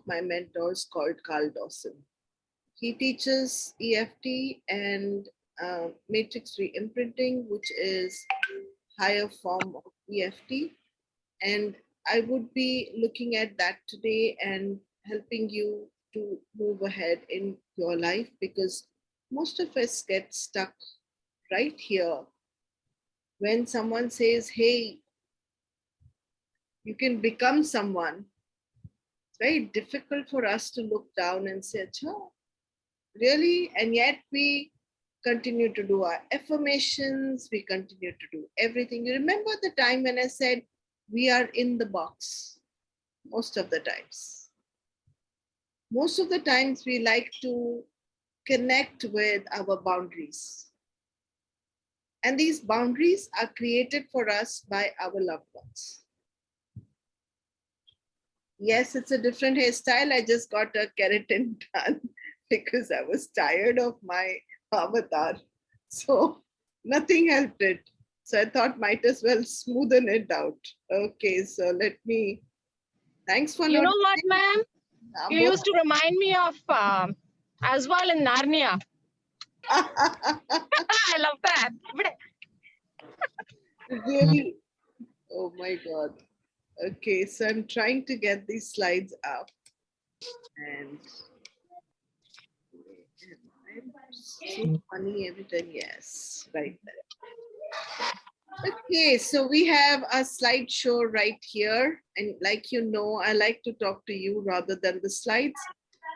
my mentors called Carl Dawson. He teaches EFT and matrix re-imprinting, which is higher form of EFT. And I would be looking at that today and helping you to move ahead in your life, because most of us get stuck right here. When someone says, hey, you can become someone, it's very difficult for us to look down and say, Acha, really? And yet we continue to do our affirmations, we continue to do everything. You remember the time when I said we are in the box most of the times. Most of the times we like to connect with our boundaries. And these boundaries are created for us by our loved ones. Yes, it's a different hairstyle. I just got a keratin done because I was tired of my avatar. So nothing helped it. So I thought might as well smoothen it out. Okay, so let me, thanks for You know what, ma'am? You used to remind me of Aswal in Narnia. I love that. Really? Oh my God. Okay, so I'm trying to get these slides up. And so funny every time. Yes, right there. Okay, so we have a slideshow right here. And like you know, I like to talk to you rather than the slides.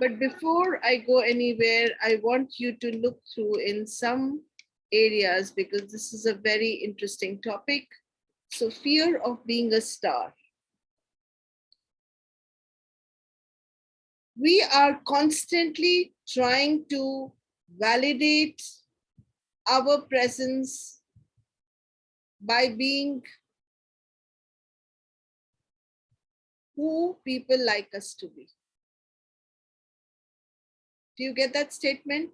But before I go anywhere, I want you to look through in some areas because this is a very interesting topic. So fear of being a star. We are constantly trying to validate our presence by being who people like us to be. Do you get that statement?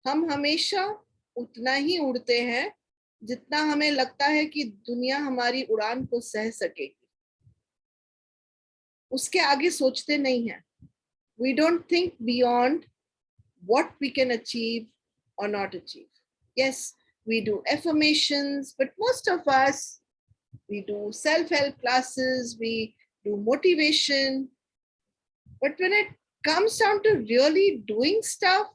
हम हमेशा उतना ही उड़ते हैं जितना हमें लगता है कि दुनिया हमारी उड़ान को सह सकेगी. उसके आगे सोचते नहीं हैं. We don't think beyond what we can achieve or not achieve. Yes, we do affirmations, but most of us, we do self-help classes, we do motivation. But when it comes down to really doing stuff,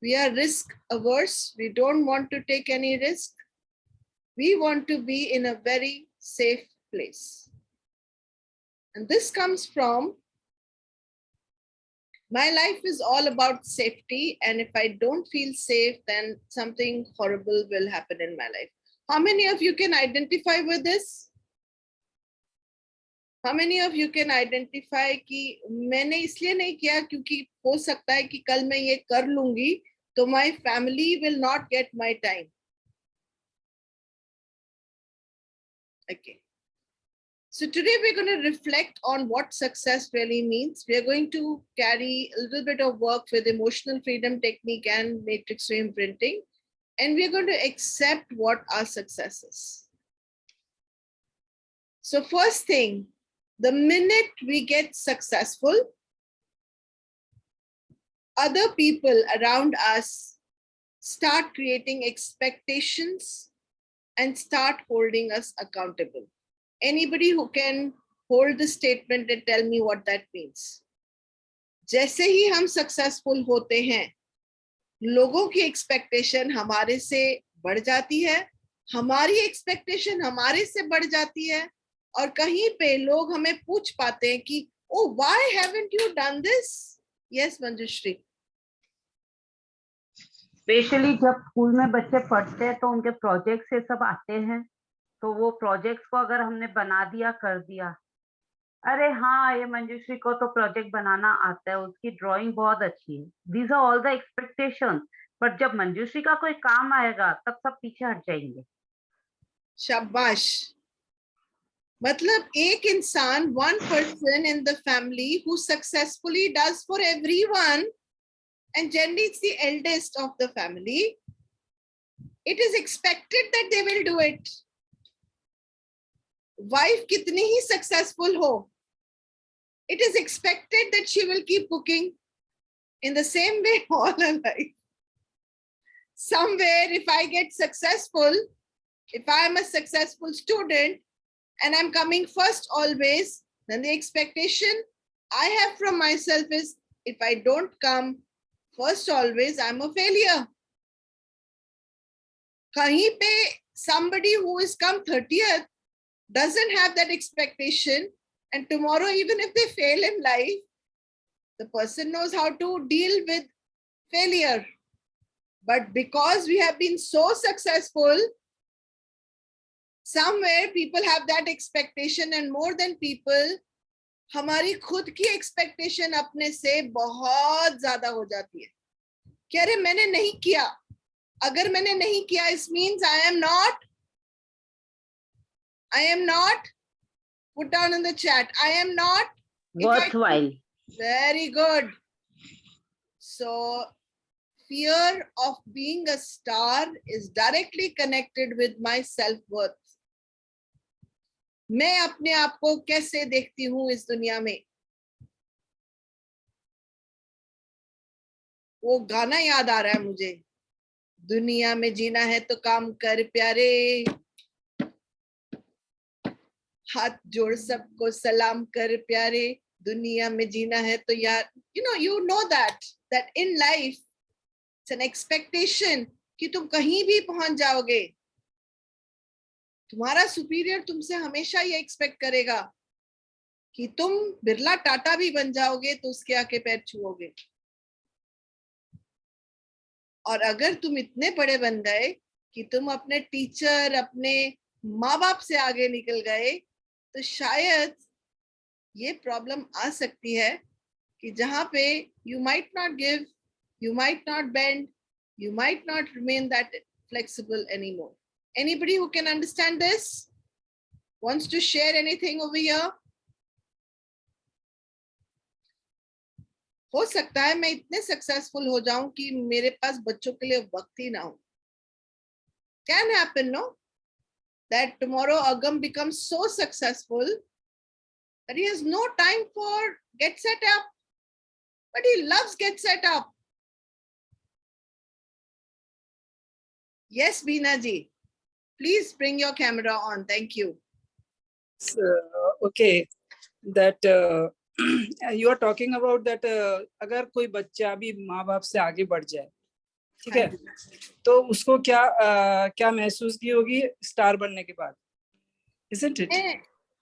we are risk averse. We don't want to take any risk. We want to be in a very safe place. And this comes from my life is all about safety. And if I don't feel safe, then something horrible will happen in my life. How many of you can identify with this? How many of you can identify कि मैंने इसलिए नहीं किया क्योंकि हो सकता है कि कल मैं ये कर लूंगी तो my family will not get my time. Okay. So today we're going to reflect on what success really means. We are going to carry a little bit of work with emotional freedom technique and matrix re-imprinting. And we're going to accept what our success is. So first thing, the minute we get successful, other people around us start creating expectations and start holding us accountable. Anybody who can hold the statement and tell me what that means? जैसे ही हम successful होते हैं, लोगों की expectation हमारे से बढ़ जाती है, हमारी expectation हमारे से बढ़ जाती है, और कहीं पे लोग हमें पूछ पाते हैं कि oh, why haven't you done this? Yes, Manjushri. Specially जब स्कूल में बच्चे पढ़ते हैं तो उनके प्रोजेक्ट्स ये सब आते हैं, तो वो प्रोजेक्ट्स को अगर हमने बना दिया कर दिया, अरे हाँ ये मंजूश्री को तो प्रोजेक्ट बनाना आता है, उसकी ड्राइंग बहुत अच्छी है, these are all the expectations, but जब मंजूश्री का कोई काम आएगा तब सब पीछे हट जाएंगे. शाबाश. मतलब एक इंसान, one person in the family who successfully does for everyone, and generally it's the eldest of the family, it is expected that they will do it. Wife कितनी ही successful हो, it is expected that she will keep cooking in the same way all her life. Somewhere, if I get successful, if I am a successful student and I'm coming first always, then the expectation I have from myself is if I don't come first always, I'm a failure. Kahin pe somebody who is come 30th doesn't have that expectation, and tomorrow, even if they fail in life, the person knows how to deal with failure. But because we have been so successful, somewhere people have that expectation, and more than people, हमारी खुद की expectation अपने से बहुत ज्यादा हो जाती है कि अरे मैंने नहीं किया, अगर मैंने नहीं किया, it means I am not, put down in the chat, I am not worthwhile. Very good. So fear of being a star is directly connected with my self-worth. मैं अपने आप को कैसे देखती हूँ इस दुनिया में. वो गाना याद आ रहा है मुझे, दुनिया में जीना है तो काम कर प्यारे, हाथ जोड़ सबको सलाम कर प्यारे, दुनिया में जीना है तो यार, you know that in life it's an expectation कि तुम कहीं भी पहुंच जाओगे, तुम्हारा सुपीरियर तुमसे हमेशा ये एक्सपेक्ट करेगा कि तुम बिरला टाटा भी बन जाओगे तो उसके आगे पैर छुओगे. और अगर तुम इतने बड़े बन गए कि तुम अपने टीचर, अपने माँ बाप से आगे निकल गए, तो शायद ये प्रॉब्लम आ सकती है कि जहां पे you might not give, you might not bend, you might not remain that flexible anymore. Anybody who can understand this wants to share anything over here? हो सकता है मैं इतने सक्सेसफुल हो जाऊं कि मेरे पास बच्चों के लिए वक्त ही ना हो. Can happen, no? That tomorrow Agam becomes so successful that he has no time for get set up, but he loves get set up. Yes, Beena ji, please bring your camera on. Thank you. Okay, that you are talking about that अगर कोई बच्चा अभी माँ बाप से आगे बढ़ जाए, ठीक है, तो उसको क्या महसूस की होगी स्टार बनने के बाद, isn't it?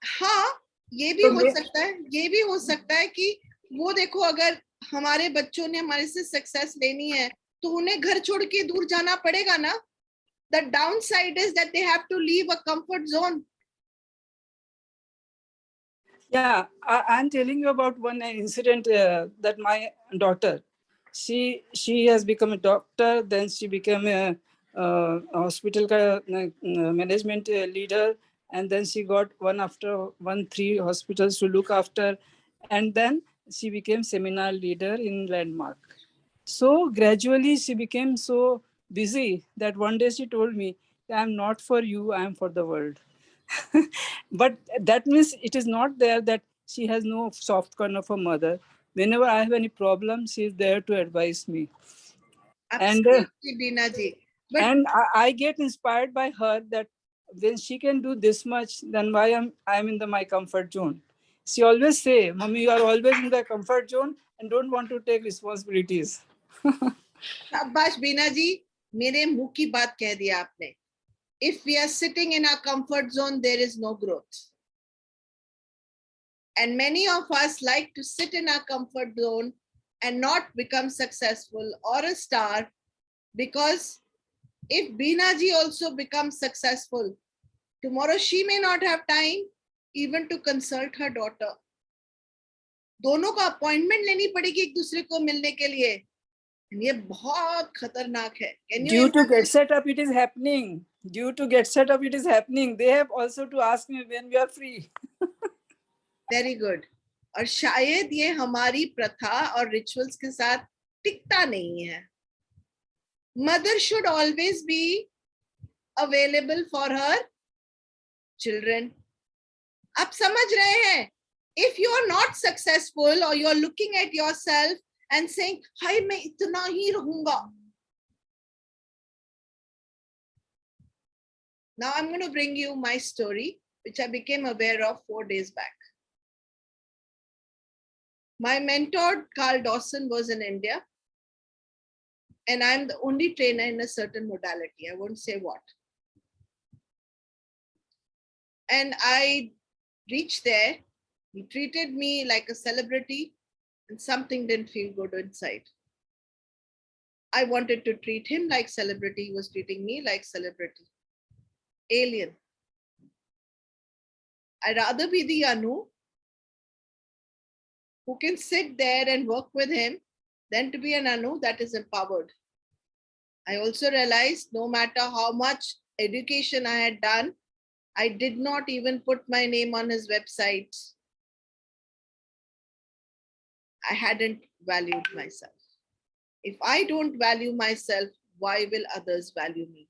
हाँ, ये भी हो सकता है, ये भी हो सकता है कि वो देखो, अगर हमारे बच्चों ने हमारे से सक्सेस लेनी है तो उन्हें घर छोड़ के दूर जाना पड़ेगा ना. The downside is that they have to leave a comfort zone. Yeah, I'm telling you about one incident that my daughter, she has become a doctor, then she became a hospital management leader, and then she got one after one 3 hospitals to look after, and then she became seminar leader in Landmark. So gradually she became so busy that one day she told me, I'm not for you, I'm for the world. But that means it is not there that she has no soft corner of a mother. Whenever I have any problem, she is there to advise me. Absolutely, Beena ji. And I get inspired by her that when she can do this much, then why I'm in my comfort zone. She always say, Mommy, you are always in the comfort zone and don't want to take responsibilities. शाबाश बीना जी, मेरे मुंह की बात कह दिया आपने. If we are sitting in our comfort zone, there is no growth. And many of us like to sit in our comfort zone and not become successful or a star, because if Beena ji also becomes successful, tomorrow she may not have time even to consult her daughter. दोनों को appointment लेनी पड़ेगी एक दूसरे को मिलने के लिए. ये बहुत खतरनाक है. Due to get set up, it is happening. Due to get set up, it is happening. They have also to ask me when we are free. Very good. और शायद ये हमारी प्रथा और रिचुअल्स के साथ टिकता नहीं है. Mother should always be available for her children. आप समझ रहे हैं If you are not successful or you are looking at yourself and saying, "Hai, मैं इतना ही रहूंगा." Now I'm going to bring you my story, which I became aware of 4 days back. My mentor, Carl Dawson, was in India, and I'm the only trainer in a certain modality. I won't say what. And I reached there. He treated me like a celebrity, and something didn't feel good inside. I wanted to treat him like celebrity. He was treating me like celebrity. Alien. I'd rather be the Anu who can sit there and work with him than to be an Anu that is empowered. I also realized no matter how much education I had done, I did not even put my name on his website. I hadn't valued myself. If I don't value myself, why will others value me?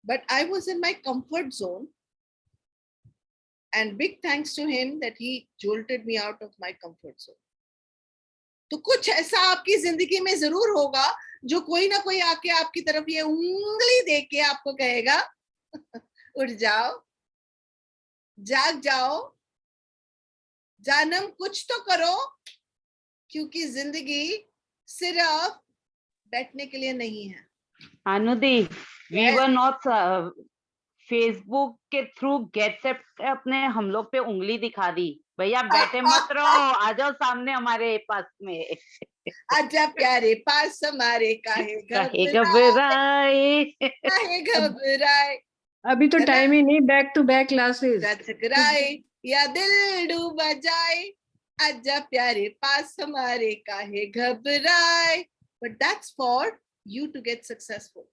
But I was in my comfort zone. And big thanks to him that he jolted me out of my comfort zone. तो कुछ ऐसा आपकी जिंदगी में जरूर होगा जो कोई ना कोई आके आपकी तरफ ये उंगली दे के आपको कहेगा, उठ जाओ, जाग जाओ, जानम कुछ तो करो, क्योंकि जिंदगी सिर्फ बैठने के लिए नहीं है. अनुदी, we were not फेसबुक के थ्रू गेटसेप अपने हम लोग पे उंगली दिखा दी, भैया बैठे मत रहो, आ जाओ सामने हमारे पास में. आजा प्यारे पास हमारे, काहे घबराए, काहे घबराए. अभी तो टाइम ही नहीं, बैक टू बैक क्लासेस. टकराए या दिल डूबा जाए, आजा प्यारे पास हमारे, काहे घबराए. But that's for you to get successful.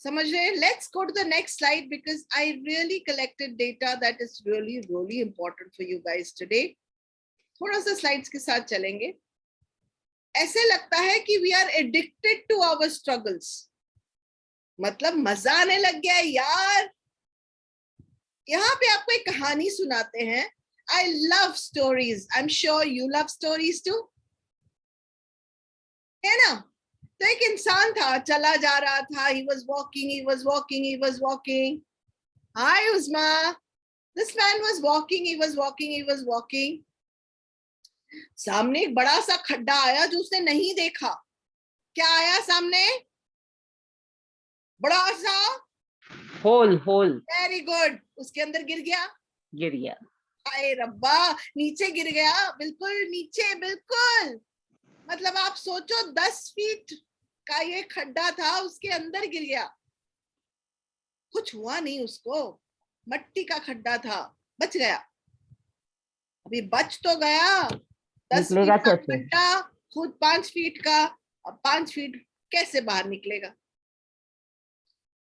समझ रहे? Let's go to the next slide because I really collected data that is really, really important for you guys today. थोड़ा सा slides के साथ चलेंगे. ऐसे लगता है कि we are addicted to our struggles. मतलब मजा आने लग गया यार. यहाँ पे आपको एक कहानी सुनाते हैं. I love stories. I'm sure you love stories too. है ना? तो एक इंसान था, चला जा रहा था. He was walking. Hi Uzma. This man was walking. सामने एक बड़ा सा खड्डा आया जो उसने नहीं देखा. क्या आया सामने? बड़ा सा होल. Very good. उसके अंदर गिर गया. हाय रब्बा, नीचे गिर गया. बिल्कुल नीचे, बिल्कुल. मतलब आप सोचो 10 फीट का ये खड्डा था, उसके अंदर गिर गया. कुछ हुआ नहीं उसको. मट्टी का खड्डा था, बच गया. अभी बच तो गया. 10 फीट का खड्डा, खुद 5 फीट का. अब 5 फीट कैसे बाहर निकलेगा?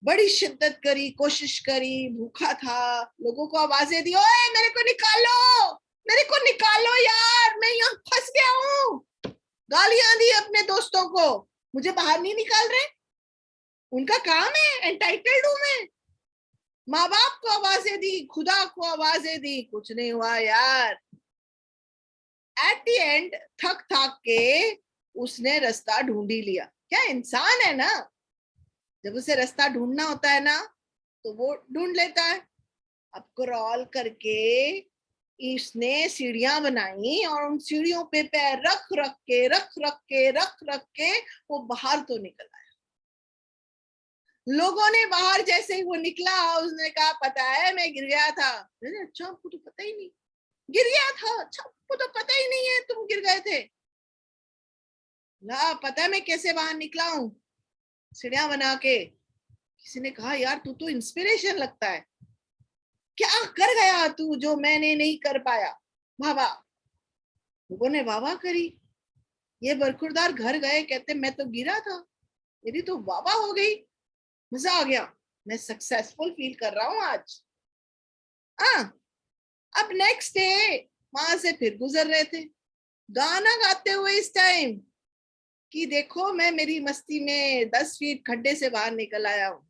बड़ी शिद्दत करी, कोशिश करी, भूखा था. लोगों को आवाजें दी, ओए मेरे को निकालो यार, मैं यहाँ फंस गया हूँ. गालियां दी अपने दोस्तों को, मुझे बाहर नहीं निकाल रहे. उनका काम है, एंटाइटल्ड हूं मैं. माँ बाप को आवाजें दी, खुदा को आवाजें दी, कुछ नहीं हुआ यार. एट द एंड थक के उसने रास्ता ढूंढ ही लिया. क्या इंसान है ना, जब उसे रास्ता ढूंढना होता है ना तो वो ढूंढ लेता है. अब क्रॉल करके इसने सीढ़ियां बनाई और उन सीढ़ियों पे पैर रख के वो बाहर तो निकल आया. लोगों ने बाहर जैसे ही वो निकला, उसने कहा पता है मैं गिर गया था. अच्छा, आपको तो पता ही नहीं. गिर गया था? अच्छा, आपको तो पता ही नहीं है तुम गिर गए थे. ला, पता है मैं कैसे बाहर निकला हूं, सीढ़ियां बना के. किसी ने कहा यार तू तो इंस्पिरेशन लगता है. क्या कर गया तू जो मैंने नहीं कर पाया? वाह. लोगों ने वाह करी. ये बरखुरदार घर गए, कहते मैं तो गिरा था, मेरी तो वाह हो गई, मजा आ गया, मैं सक्सेसफुल फील कर रहा हूं आज. अब नेक्स्ट डे वहां से फिर गुजर रहे थे, गाना गाते हुए इस टाइम कि देखो मैं मेरी मस्ती में 10 फीट खड्डे से बाहर निकल आया हूं.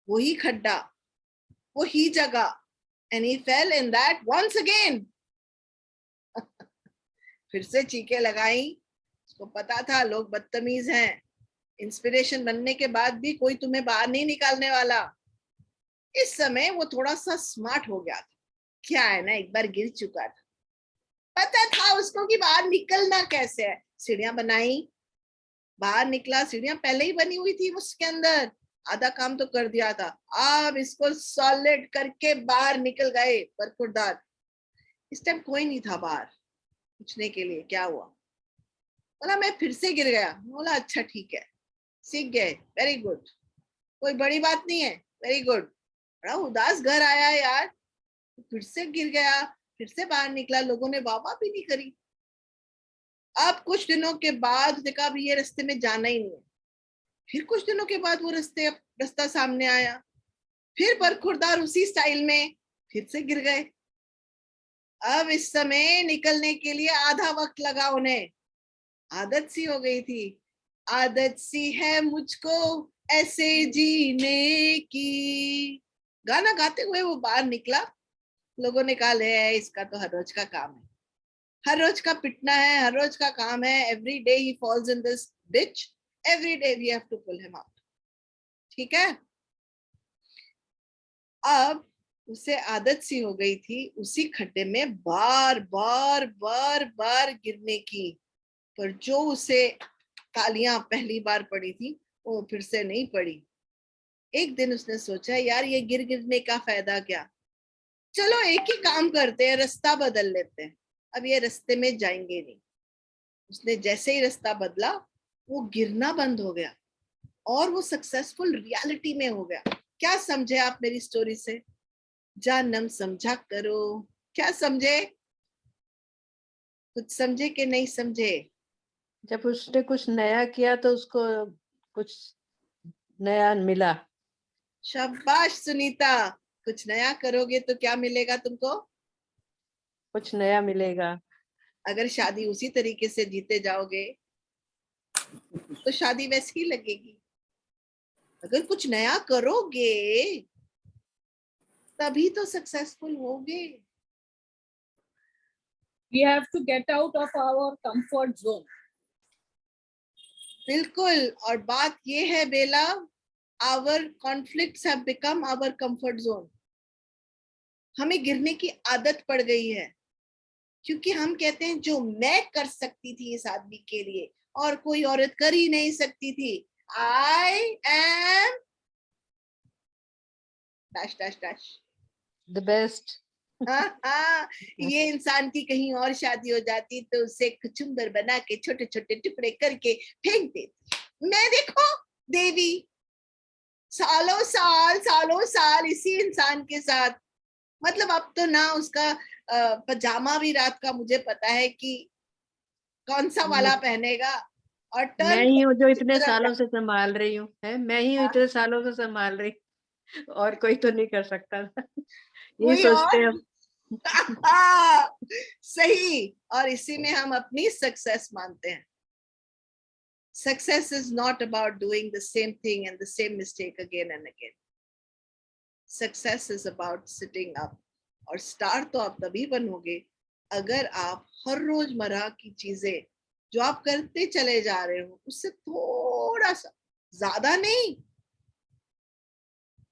वही खड्डा, वही जगह, and he fell in that once again. फिर से चीखें लगाई, उसको पता था लोग बदतमीज हैं, इंस्पिरेशन बनने के बाद भी कोई तुम्हें बाहर नहीं निकालने वाला। इस समय वो थोड़ा सा स्मार्ट हो गया था, क्या है ना, एक बार गिर चुका था, पता था उसको कि बाहर निकलना कैसे है। सीढ़ियां बनाई, बाहर निकला, सीढ़ियां पहले ही बनी हुई थी उसके अंदर, आधा काम तो कर दिया था, अब इसको सॉलिड करके बाहर निकल गए बरखुरदार। इस टाइम कोई नहीं था बाहर पूछने के लिए क्या हुआ। बोला मैं फिर से गिर गया। बोला अच्छा ठीक है, सीख गए, वेरी गुड, कोई बड़ी बात नहीं है, वेरी गुड। बड़ा उदास घर आया यार, फिर से गिर गया, फिर से बाहर निकला, लोगों ने वाह वाह भी नहीं करी। अब कुछ दिनों के बाद देखा अभी ये रास्ते में जाना ही नहीं है। फिर कुछ दिनों के बाद वो रास्ता सामने आया, फिर बरखुरदार उसी स्टाइल में फिर से गिर गए। अब इस समय निकलने के लिए आधा वक्त लगा उन्हें, आदत सी हो गई थी, आदत सी है मुझको ऐसे जीने की। गाना गाते हुए वो बाहर निकला। लोगों ने कहा ले इसका तो हर रोज का काम है, हर रोज का पिटना है, हर रोज का काम है, every day he falls in this ditch, every day we have to pull him out. ठीक है, अब उसे आदत सी हो गई थी उसी खड्डे में बार बार बार बार गिरने की, पर जो उसे तालियां पहली बार पड़ी थी वो फिर से नहीं पड़ी। एक दिन उसने सोचा यार ये गिरने का फायदा क्या, चलो एक ही काम करते हैं, रास्ता बदल लेते हैं, अब ये रास्ते में जाएंगे नहीं। उसने जैसे ही रास्ता बदला वो गिरना बंद हो गया और वो सक्सेसफुल रियलिटी में हो गया। क्या समझे आप मेरी स्टोरी से? जानम समझा करो, क्या समझे? कुछ समझे कि नहीं समझे? जब उसने कुछ नया किया तो उसको कुछ नया मिला। शाबाश सुनीता, कुछ नया करोगे तो क्या मिलेगा तुमको? कुछ नया मिलेगा। अगर शादी उसी तरीके से जीते जाओगे तो शादी वैसी ही लगेगी। अगर कुछ नया करोगे तभी तो सक्सेसफुल होगे। We have to get out of our comfort zone. बिल्कुल, और बात ये है बेला, our conflicts have become our comfort zone. हमें गिरने की आदत पड़ गई है क्योंकि हम कहते हैं जो मैं कर सकती थी इस आदमी के लिए और कोई औरत कर ही नहीं सकती थी, I am dash dash dash. The best. हाँ, ये इंसान की कहीं और शादी हो जाती तो उसे कुचुम्बर बना के छोटे छोटे टुकड़े करके फेंक देती। मैं देखो देवी सालों साल इसी इंसान के साथ, मतलब अब तो ना उसका पजामा भी रात का मुझे पता है कि कौन सा वाला पहनेगा, और मैं ही हूँ जो इतने सालों से संभाल रही हूँ, है मैं ही हूँ इतने सालों से संभाल रही, और कोई तो नहीं कर सकता। ये सोचते हैं। सही, और इसी में हम अपनी सक्सेस मानते हैं। Success is not about doing the same thing and the same mistake again and again. Success is about sitting up. और स्टार तो आप तभी बनोगे अगर आप हर रोजमर्रा की चीजें जो आप करते चले जा रहे हो उससे थोड़ा सा, ज्यादा नहीं,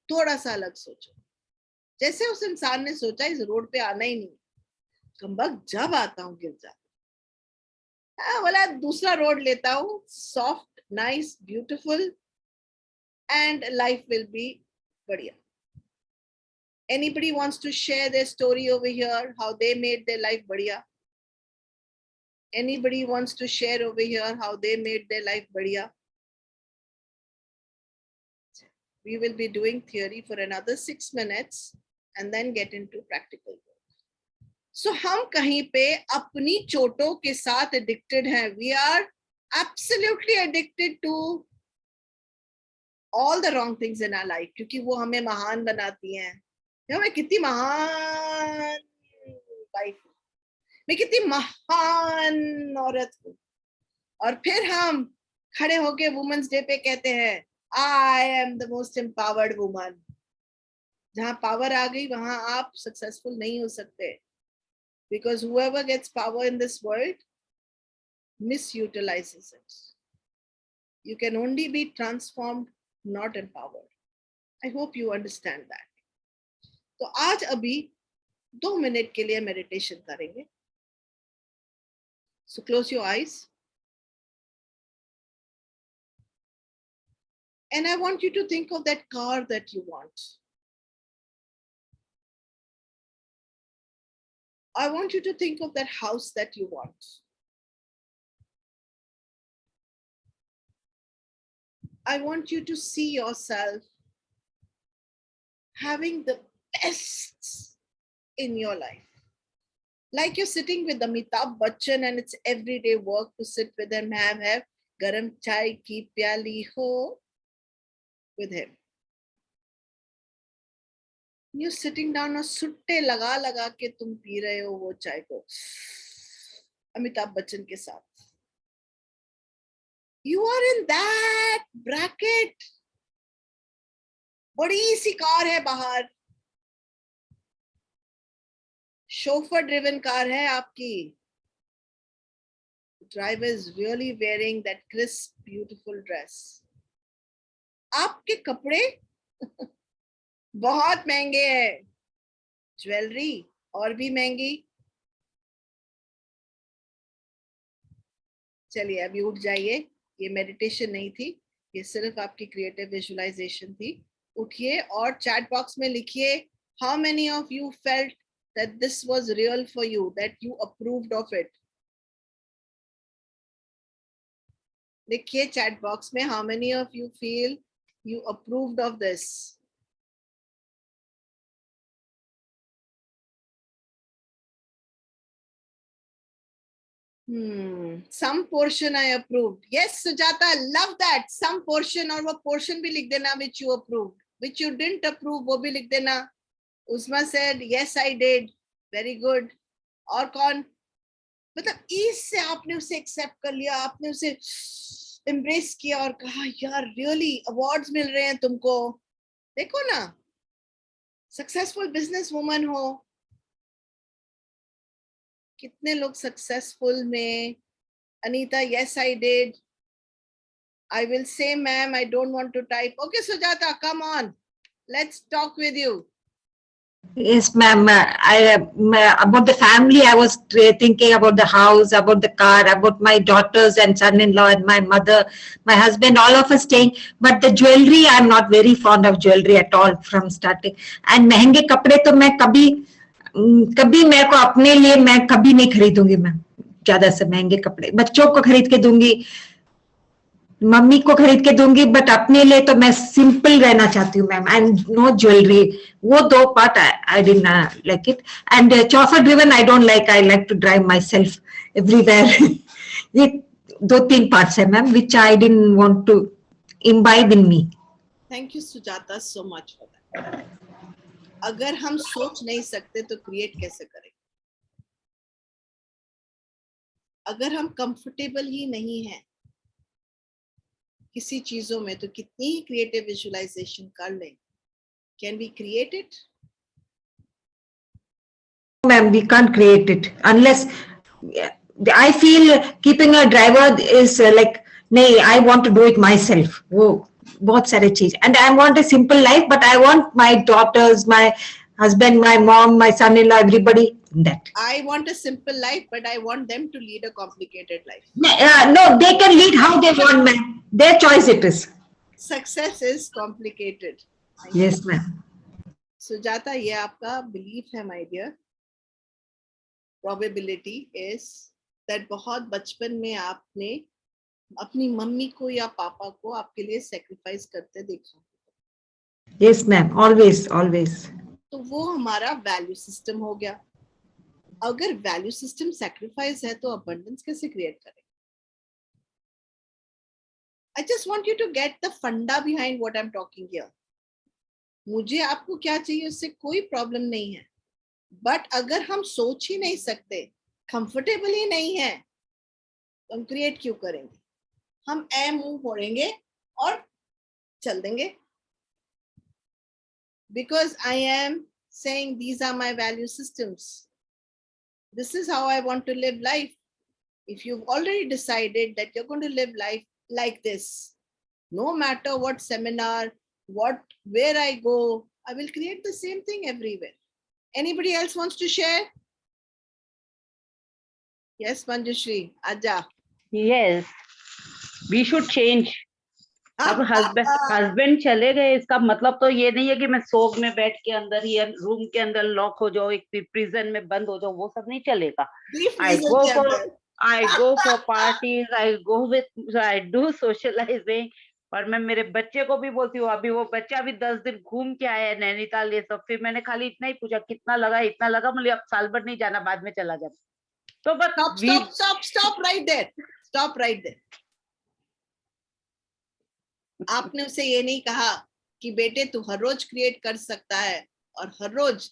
थोड़ा सा अलग सोचो। जैसे उस इंसान ने सोचा इस रोड पे आना ही नहीं, कमबख्त जब आता हूँ गिर जाता, बोला दूसरा रोड लेता हूँ, soft, nice, beautiful, and life will be बढ़िया। Anybody wants to share their story over here, how they made their life बढ़िया? Anybody wants to share over here how they made their life बढ़िया? We will be doing theory for another 6 minutes and then get into practical work. So हम कहीं पे अपनी चोटों के साथ addicted हैं. We are absolutely addicted to all the wrong things in our life क्योंकि वो हमें महान बनाती हैं। मैं कितनी महान वाइफ हूँ, मैं कितनी महान औरत हूँ, और फिर हम खड़े होके वुमेन्स डे पे कहते हैं I am the most empowered woman. जहां पावर आ गई वहां आप सक्सेसफुल नहीं हो सकते, because whoever gets power in this world misutilizes it. You can only be transformed, not empowered. I hope you understand that. तो आज अभी 2 मिनट के लिए मेडिटेशन करेंगे. So close your eyes. And I want you to think of that car that you want. I want you to think of that house that you want. I want you to see yourself having the best in your life. Like you're sitting with Amitabh Bachchan and it's everyday work to sit with him, have garam chai ki pyali ho with him. You're sitting down और सुट्टे लगा लगा के तुम P रहे हो वो चाय को अमिताभ बच्चन के साथ. You are in that bracket. बड़ी सी कार है बाहर, chauffeur driven कार है आपकी. Driver is really wearing that crisp, beautiful dress. आपके कपड़े बहुत महंगे हैं, ज्वेलरी और भी महंगी. चलिए अभी उठ जाइए, ये मेडिटेशन नहीं थी, ये सिर्फ आपकी क्रिएटिव विजुअलाइजेशन थी. उठिए और चैट बॉक्स में लिखिए how many of you felt that this was real for you, that you approved of it. लिखिए चैट बॉक्स में how many of you feel you approved of this. Some portion I approved. Yes, Sujata, love that. Some portion, और वो portion भी लिख देना which you approved. Which you didn't approve, वो भी लिख देना. Usma said, yes, I did. Very good. और कौन? मतलब ease से आपने उसे accept कर लिया, आपने उसे embrace किया और कहा यार really awards मिल रहे हैं तुमको. देखो ना, successful business woman हो. कितने लोग सक्सेसफुल में Anita yes I did. I will say ma'am, I don't want to type. Okay Sujata, come on, let's talk with you. Yes, ma'am. About the family, I was thinking about the house, about the car, about my daughters and son-in-law and my mother, my husband, all of us staying. But the jewelry, I'm not very fond of jewelry at all from starting. And महंगे कपड़े तो मैं कभी मेरे को अपने लिए मैं कभी नहीं खरीदूंगी मैम. ज्यादा से महंगे कपड़े बच्चों को खरीद के दूंगी, मम्मी को खरीद के दूंगी, बट अपने लिए तो मैं सिंपल रहना चाहती हूँ मैम. And no jewellery. वो 2 part I didn't like it. And chauffeur driven I don't like. I like to drive myself everywhere. ये 2-3 पार्ट्स है ma'am which I didn't want to imbibe in me. Thank you Sujata so much for that. अगर हम सोच नहीं सकते तो create कैसे करें? अगर हम कंफर्टेबल ही नहीं हैं किसी चीजों में तो कितनी ही क्रिएटिव विजुअलाइजेशन कर लें, can we create it? Ma'am, we can't create it unless I feel keeping a driver is like, नहीं, I want to do it myself. वो बहुत सारे चीज. And I want a simple life, but I want my daughters, my husband, my mom, my son-in-law, everybody that. I want a simple life, but I want them to lead a complicated life. No, they can lead how they want, ma'am. Their choice it is. Success is complicated. Yes, ma'am. Sujata, ये आपका belief है, my dear. Probability is that बहुत बचपन में आपने अपनी mummy को या पापा को आपके लिए sacrifice करते देखा. Yes, ma'am. Always, always. तो वो हमारा value system हो गया. अगर value system sacrifice है तो abundance कैसे create करें? I just want you to get the funda behind what I'm talking here. मुझे आपको क्या चाहिए उससे कोई प्रॉब्लम नहीं है, बट अगर हम सोच ही नहीं सकते, कंफर्टेबल ही नहीं है, तो हम क्रिएट क्यों करेंगे? हम मुंह फोड़ेंगे और चल देंगे. because I am saying these are my value systems. This is how I want to live life. If you've already decided that you're going to live life like this, no matter what seminar, where I go, I will create the same thing everywhere. Anybody else wants to share? Yes, Manjushri, Aja. Yes, we should change. अब husband चले गए, इसका मतलब तो ये नहीं है कि मैं सोग में बैठ के अंदर ही रूम के अंदर लॉक हो जाओ, एक प्रिजन में बंद हो जाओ, वो सब नहीं चलेगा. I go for parties, I do socializing. और मैं मेरे बच्चे को भी बोलती हूँ, अभी वो बच्चा भी 10 दिन घूम के आया है नैनीताल, ये सब. फिर मैंने खाली इतना ही पूछा कितना लगा, इतना लगा. मुझे अब साल भर नहीं जाना, बाद में चला जाता. तो बस stop right there. Stop right there. आपने उसे ये नहीं कहा कि बेटे तू हर रोज क्रिएट कर सकता है और हर रोज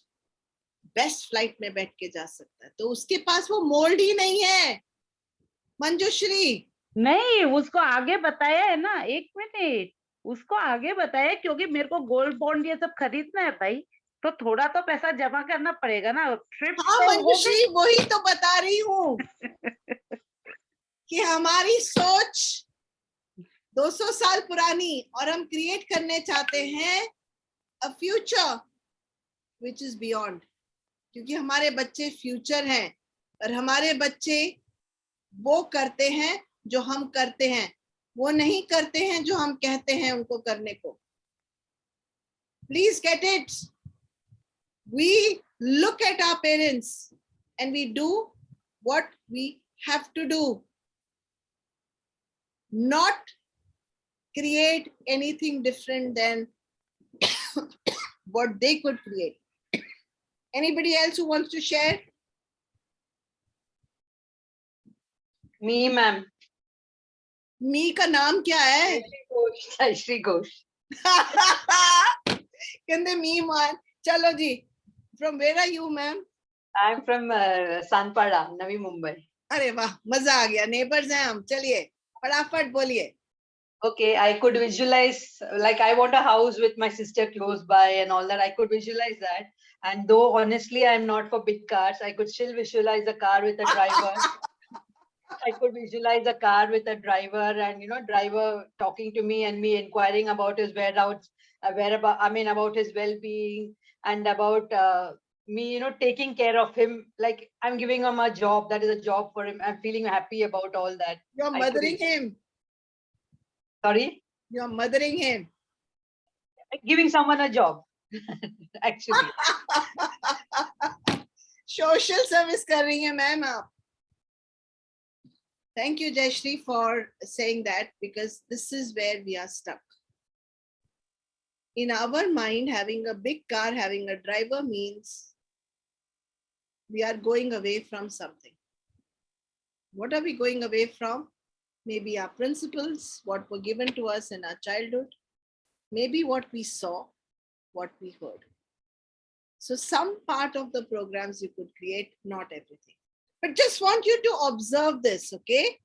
बेस्ट फ्लाइट में बैठ के जा सकता है, तो उसके पास वो मोल्ड ही नहीं है. मंजुश्री नहीं, उसको आगे बताया है ना. 1 मिनट, उसको आगे बताया, क्योंकि मेरे को गोल्ड बॉन्ड ये सब खरीदना है भाई, तो थोड़ा तो पैसा जमा करना पड़ेगा ना. ट्रिप. हाँ मंजुश्री, वही तो बता रही हूँ कि हमारी सोच 200 साल पुरानी, और हम क्रिएट करने चाहते हैं a future which is beyond, क्योंकि हमारे बच्चे फ्यूचर हैं और हमारे बच्चे वो करते हैं जो हम करते हैं, वो नहीं करते हैं जो हम कहते हैं उनको करने को. Please get it. We look at our parents and we do what we have to do, not create anything different than what they could create. Anybody else who wants to share? Me, ma'am. Me का नाम क्या है? Shri Ghosh. कहते me man. चलो जी. From where are you, ma'am? I'm from Sanpada, Navi Mumbai. अरे वाह, मजा आ गया. Neighbors हैं हम. चलिए, फटाफट बोलिए. Okay, I could visualize, like I want a house with my sister close by and all that. I could visualize that. And though honestly, I'm not for big cars, I could still visualize a car with a driver. I could visualize a car with a driver and, driver talking to me and me inquiring about his whereabouts, about his well-being and about me, taking care of him. Like I'm giving him a job. That is a job for him. I'm feeling happy about all that. You're mothering him. Sorry? You're mothering him. Giving someone a job, actually. Social service कर रही हैं ma'am आप. Thank you, Jayashree, for saying that, because this is where we are stuck. In our mind, having a big car, having a driver means we are going away from something. What are we going away from? Maybe our principles, what were given to us in our childhood, maybe what we saw, what we heard. So some part of the programs you could create, not everything. But just want you to observe this, okay?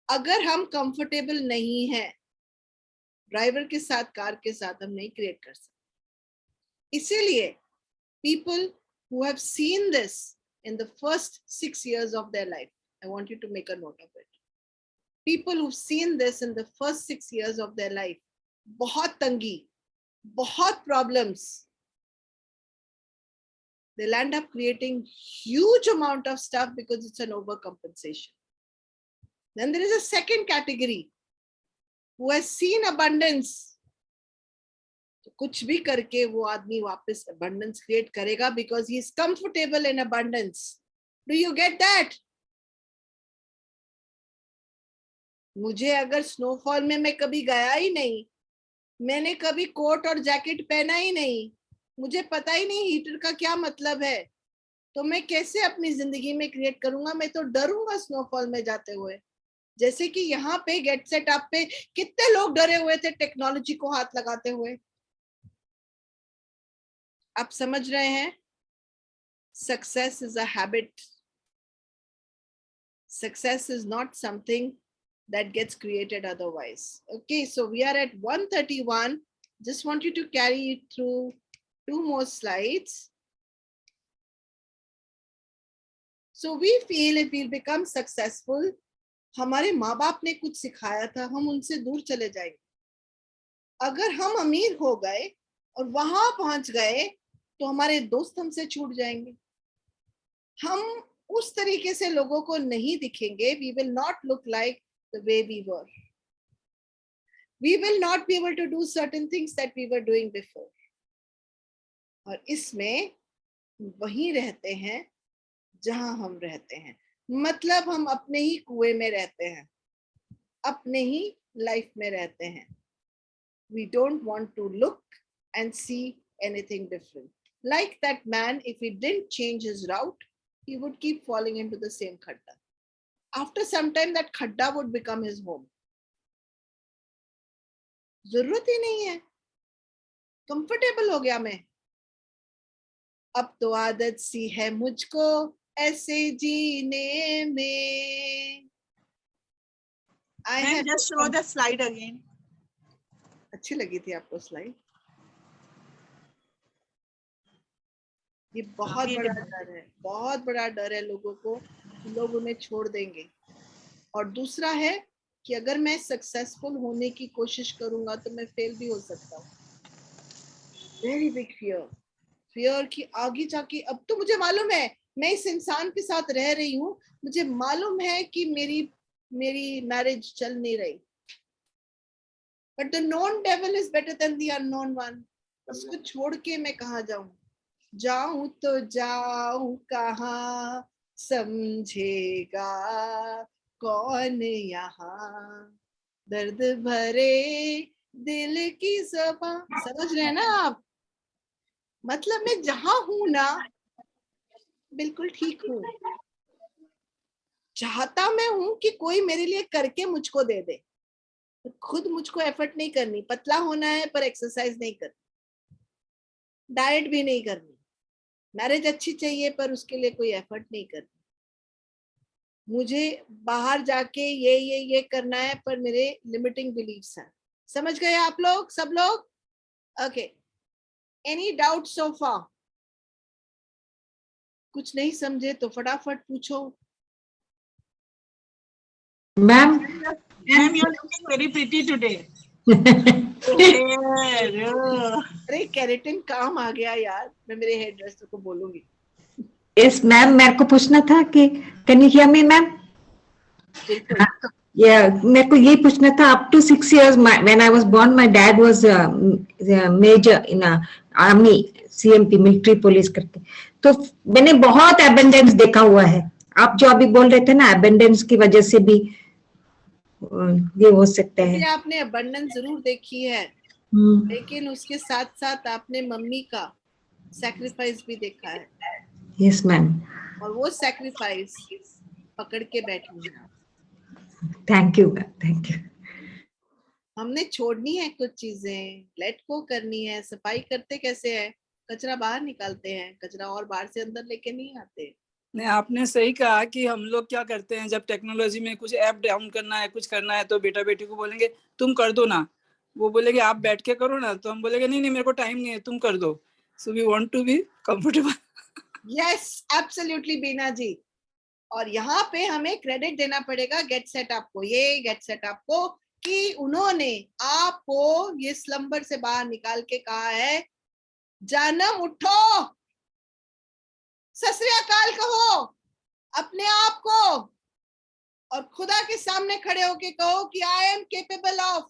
अगर हम comfortable नहीं हैं, driver के साथ, car के साथ हम नहीं क्रिएट कर सकते. इसीलिए people who have seen this in the first 6 years of their life, I want you to make a note of it. People who've seen this in the first 6 years of their life, बहुत तंगी, बहुत problems, they'll end up creating huge amount of stuff because it's an overcompensation. Then there is a second category who has seen abundance. तो कुछ भी करके वो आदमी वापस abundance create करेगा because he is comfortable in abundance. Do you get that? मुझे अगर स्नोफॉल में मैं कभी गया ही नहीं, मैंने कभी कोट और जैकेट पहना ही नहीं, मुझे पता ही नहीं हीटर का क्या मतलब है, तो मैं कैसे अपनी जिंदगी में क्रिएट करूंगा? मैं तो डरूंगा स्नोफॉल में जाते हुए. जैसे कि यहाँ पे गेट सेट अप पे कितने लोग डरे हुए थे टेक्नोलॉजी को हाथ लगाते हुए. आप समझ रहे हैं? Success is a habit. Success is not something that gets created otherwise. Okay, so we are at 131. Just want you to carry it through 2 more slides. So we feel if we become successful, हमारे माँ बाप ने कुछ सिखाया था, हम उनसे दूर चले जाएंगे. अगर हम अमीर हो गए और वहां पहुंच गए तो हमारे दोस्त हमसे छूट जाएंगे. हम उस तरीके से लोगों को नहीं दिखेंगे. We will not look like the way we were. We will not be able to do certain things that we were doing before. और इसमें वहीं रहते हैं जहां हम रहते हैं. मतलब हम अपने ही कुएं में रहते हैं, अपने ही लाइफ में रहते हैं. We don't want to look and see anything different. Like that man, if he didn't change his route, he would keep falling into the same khadda. After some time, that khadda would become his home. जरूरत ही नहीं है, comfortable हो गया मैं. अब तो आदत सी है मुझको ऐसे जीने में. I have just show the slide again. अच्छी लगी थी आपको स्लाइड? ये बहुत बड़ा डर है, बहुत बड़ा डर है लोगों को, लोग उन्हें छोड़ देंगे. और दूसरा है कि अगर मैं सक्सेसफुल होने की कोशिश करूंगा तो मैं फेल भी हो सकता हूँ. Very big fear. फियर कि आगे जाके, अब तो मुझे मालूम है मैं इस इंसान के साथ रह रही हूँ, मुझे मालूम है कि मेरी मैरिज चल नहीं रही. But the known devil is better than the unknown one. उसको छोड़ के मैं कहाँ जाऊं? जाऊं तो जाऊं कहाँ, समझेगा कौन यहाँ, दर्द भरे दिल की ज़बां. समझ रहे हैं ना आप? मतलब मैं जहां हूं ना, बिल्कुल ठीक हूँ. चाहता मैं हूं कि कोई मेरे लिए करके मुझको दे दे, खुद मुझको एफर्ट नहीं करनी. पतला होना है पर एक्सरसाइज नहीं करनी, डाइट भी नहीं करनी. मैरिज अच्छी चाहिए पर उसके लिए कोई एफर्ट नहीं करनी. मुझे बाहर जाके ये करना है पर मेरे लिमिटिंग बिलीव्स हैं. समझ गए आप लोग, सब लोग? ओके. एनी डाउट सो फार? कुछ नहीं समझे तो फटाफट पूछो. Ma'am Ma'am, you're looking very pretty today. अरे केराटिन काम आ गया यार, मैं मेरे हेयर ड्रेसर को बोलूंगी. यस मैम, मेरे को पूछना था कि can you hear me ma'am? मेरे को ये पूछना था. Up to 6 years when I was born, my dad was major in army, CMP, military police करके. तो मैंने बहुत एबंडेंस देखा हुआ है. आप जो अभी बोल रहे थे ना, एबंडेंस की वजह से भी ये हो सकता है. आपने अबंडेंस जरूर देखी है, लेकिन उसके साथ साथ आपने मम्मी का सैक्रिफाइस भी देखा है. Yes ma'am. और वो सैक्रिफाइस पकड़ के बैठी है. Thank you ma'am, thank you. हमने छोड़नी है कुछ चीजें, लेट को करनी है. सफाई करते कैसे है? कचरा बाहर निकालते हैं, कचरा और बाहर से अंदर लेके नहीं आते. नहीं, आपने सही कहा कि हम लोग क्या करते हैं, जब टेक्नोलॉजी में कुछ ऐप डाउन करना है, कुछ करना है, तो बेटा बेटी को बोलेंगे तुम कर दो ना. वो बोलेंगे आप बैठ के करो ना, तो हम बोलेंगे नहीं मेरे को टाइम नहीं है, तुम कर दो. So we want to be comfortable. Yes, absolutely Beena ji. और यहाँ पे हमें क्रेडिट देना पड़ेगा गेट सेट अप को, ये गेट सेट अप को, कि उन्होंने आपको ये स्लंबर से बाहर निकाल के कहा है जानम उठो, सत श्री अकाल कहो अपने आप को, और खुदा के सामने खड़े होके कहो कि I am capable of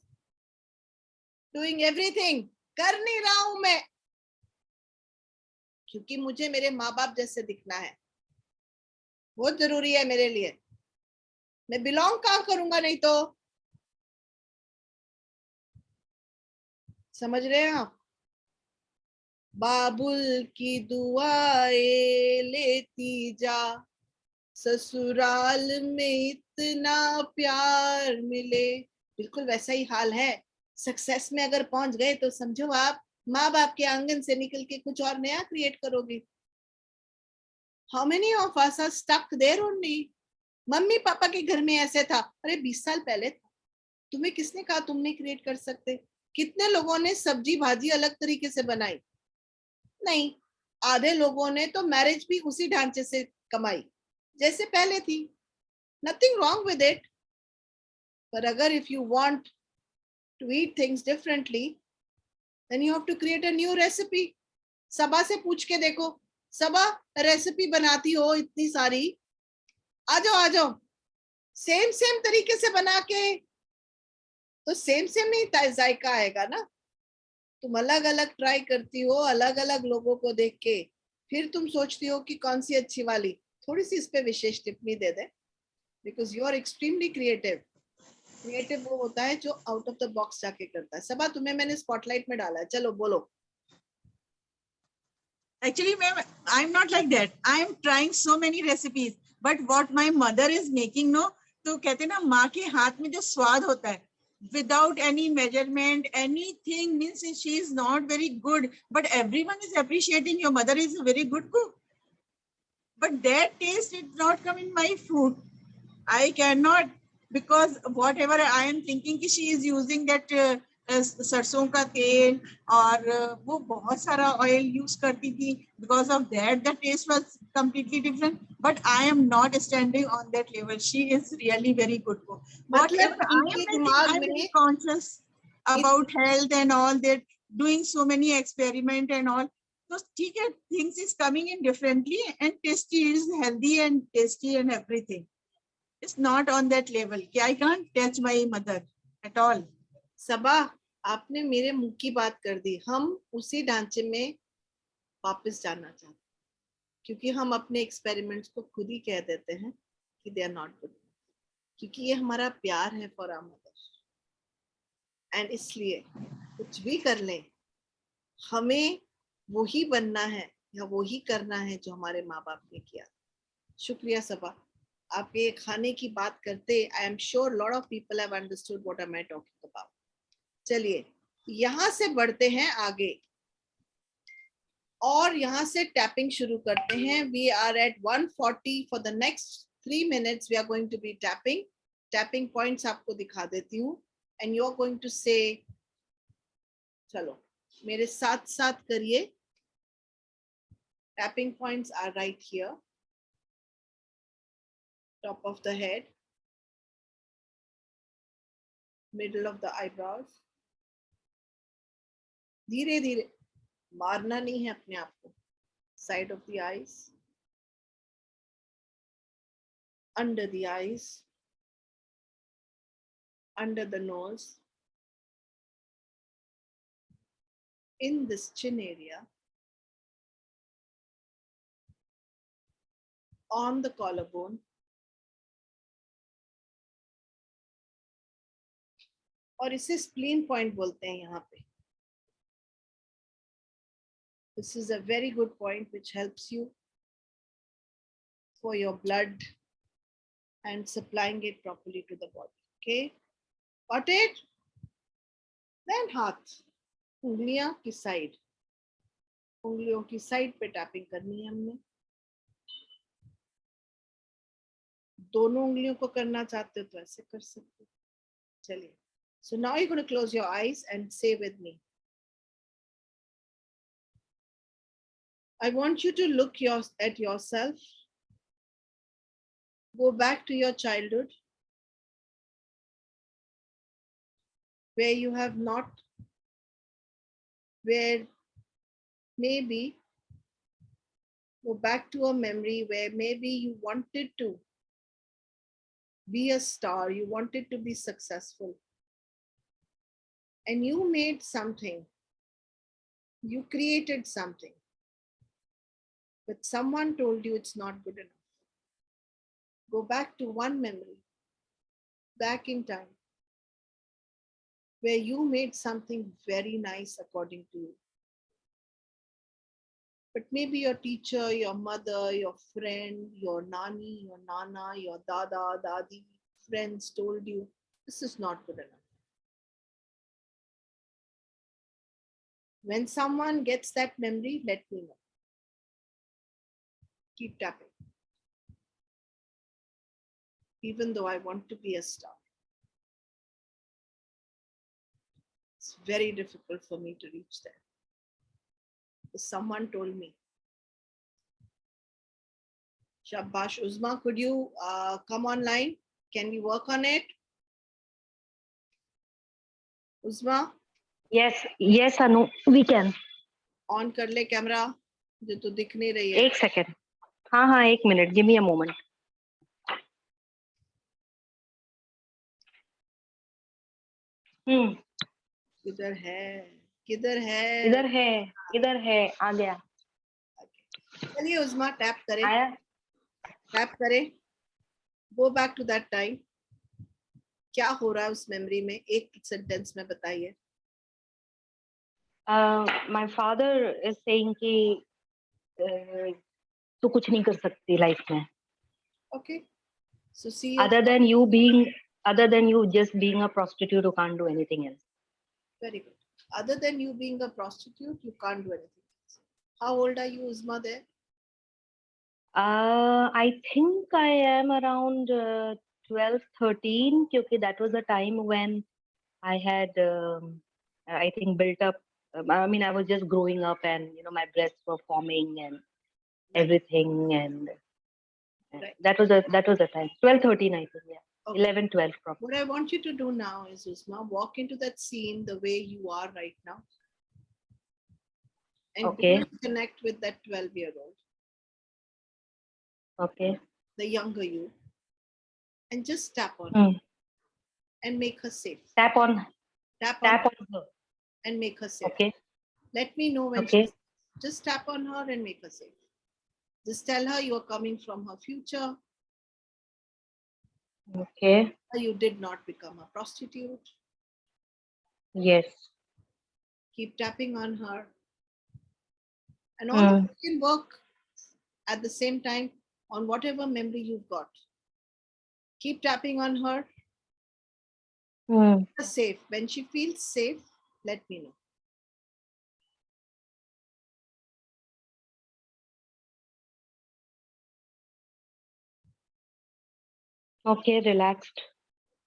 doing everything. कर नहीं रहा हूं मैं, क्योंकि मुझे मेरे माँ बाप जैसे दिखना है, बहुत जरूरी है मेरे लिए. मैं बिलोंग कहाँ करूंगा नहीं तो. समझ रहे हैं आप? बाबुल की दुआएं लेती जा, ससुराल में इतना प्यार मिले. बिल्कुल वैसा ही हाल है. सक्सेस में अगर पहुंच गए तो समझो आप माँ बाप के आंगन से निकल के कुछ और नया क्रिएट करोगे. How many of us are stuck there only? Mummy papa के घर में ऐसे था, अरे 20 साल पहले था. तुम्हें किसने कहा तुम नहीं क्रिएट कर सकते? कितने लोगों ने सब्जी भाजी अलग तरीके से बनाई, नहीं, आधे लोगों ने तो मैरिज भी उसी ढांचे से कमाई जैसे पहले थी. Nothing wrong with it. पर अगर if you want to eat things differently, then you have to create a new recipe. Saba से पूछ के देखो, सबा रेसिपी बनाती हो इतनी सारी, आ जाओ आ जाओ, सेम सेम तरीके से बना के तो सेम सेम ही जायका आएगा ना. तुम अलग अलग ट्राई करती हो, अलग अलग लोगों को देख के, फिर तुम सोचती हो कि कौन सी अच्छी वाली. थोड़ी सी इस पे विशेष टिप्पणी दे दे, because you are extremely creative. Creative वो होता है जो आउट ऑफ द बॉक्स जाके करता है. सबा, तुम्हें मैंने स्पॉटलाइट में डाला है, चलो बोलो. Actually, ma'am, I'm not like that. I'm trying so many recipes, but what my mother is making, no, तो कहते हैं ना माँ के हाथ में जो स्वाद होता है, without any measurement, anything, means she is not very good, but everyone is appreciating your mother is a very good cook. But that taste did not come in my food. I cannot, because whatever I am thinking कि she is using that सरसों का तेल और वो बहुत सारा oil use करती थी. Because of that, the taste was completely different. But I am not standing on that level. She is really very good cook. Whatever I am उनके making, दिमाग I'm में very conscious about health and all that, doing so many experiment and all. So ठीक है, things is coming in differently and tasty is healthy and tasty and everything. It's not on that level. I can't touch my mother at all. सबा, आपने मेरे मुंह की बात कर दी. हम उसी ढांचे में वापस जाना चाहते हैं, क्योंकि हम अपने एक्सपेरिमेंट्स को खुद ही कह देते हैं कि दे आर नॉट गुड, क्योंकि ये हमारा प्यार है फॉर आवर मदर. एंड इसलिए कुछ भी कर लें, हमें वही बनना है या वही करना है जो हमारे माँ बाप ने किया. शुक्रिया सबा. आपके ये खाने की बात करते, I am sure lot of people have understood what am I talking about. चलिए यहां से बढ़ते हैं आगे और यहां से टैपिंग शुरू करते हैं. We are at 140 for the next 3 minutes. We are going to be tapping. Tapping points आपको दिखा देती हूँ and you are going to say, चलो मेरे साथ साथ करिए. Tapping points are right here. Top of the head, middle of the eyebrows. धीरे धीरे, मारना नहीं है अपने आप को. Side of the eyes, under the eyes, under the nose, in this chin area, on the collarbone, और इसे स्प्लीन पॉइंट बोलते हैं यहाँ पे. This is a very good point which helps you for your blood and supplying it properly to the body. Okay, got it? Then हाथ, उंगलियां की side, उंगलियों की साइड पे टैपिंग करनी है हमने. दोनों उंगलियों को करना चाहते हो तो ऐसे कर सकते हो. चलिए. So now you're going to close your eyes and say with me. I want you to look at yourself. Go back to your childhood, where you have not, where maybe go back to a memory where maybe you wanted to be a star, you wanted to be successful, and you made something, you created something, but someone told you it's not good enough. Go back to one memory, back in time, where you made something very nice according to you. But maybe your teacher, your mother, your friend, your nani, your nana, your dada, dadi, friends told you, this is not good enough. When someone gets that memory, let me know. Keep tapping. Even though I want to be a star, it's very difficult for me to reach there. Someone told me. Shabash. Uzma, could you come online? Can we work on it? Uzma, Yes, Anu, we can. on कर ले camera, जो तो दिख नहीं रही है. एक second. हाँ, 1 minute. Give me a moment. किधर है? किधर है? इधर है, आ गया. चलिए उस्मा, टैप करें. आया? टैप करें. Go back to that time. क्या हो रहा है उस मेमोरी में? एक सेंटेंस में बताइए. My father is saying कि तू कुछ नहीं कर सकती लाइफ में. Okay. So see your Other than you just being a prostitute who can't do anything else. very good. Other than you being a prostitute, you can't do anything else. How old are you, Uzma, there? I think I am around 12, 13, because that was the time when I had, I think, built up. I mean, I was just growing up, and my breasts were forming and everything, and Right. that was the time. 12, 13, I think, yeah. Okay. 11, 12, probably. What I want you to do now is, Uzma, walk into that scene the way you are right now. And Okay. go and connect with that 12-year-old, Okay. the younger you, and just tap on Hmm. her and make her safe. Tap on Tap her her and make her safe. Okay. Let me know when Okay. she's just tap on her and make her safe. Just tell her you are coming from her future. Okay. You did not become a prostitute. Yes. Keep tapping on her. And all you can work at the same time on whatever memory you've got. Keep tapping on her. Hmm. Safe. When she feels safe, let me know. Okay, relaxed.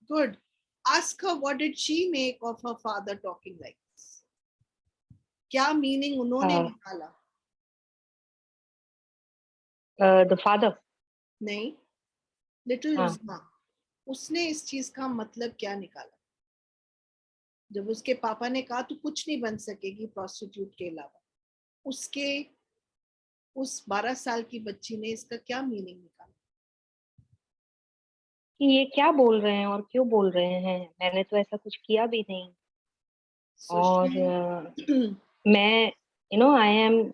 Good. Ask her what did she make of her father talking like this? क्या meaning उन्होंने निकाला? The father. नहीं. Little हाँ. Uzma. उसने इस चीज का मतलब क्या निकाला? जब उसके पापा ने कहा तू कुछ नहीं बन सकेगी प्रोस्टिट्यूट के अलावा, उसके उस 12 साल की बच्ची ने इसका क्या मीनिंग निकाला? कि ये क्या बोल रहे हैं और क्यों बोल रहे हैं, मैंने तो ऐसा कुछ किया भी नहीं. और मैं आई एम,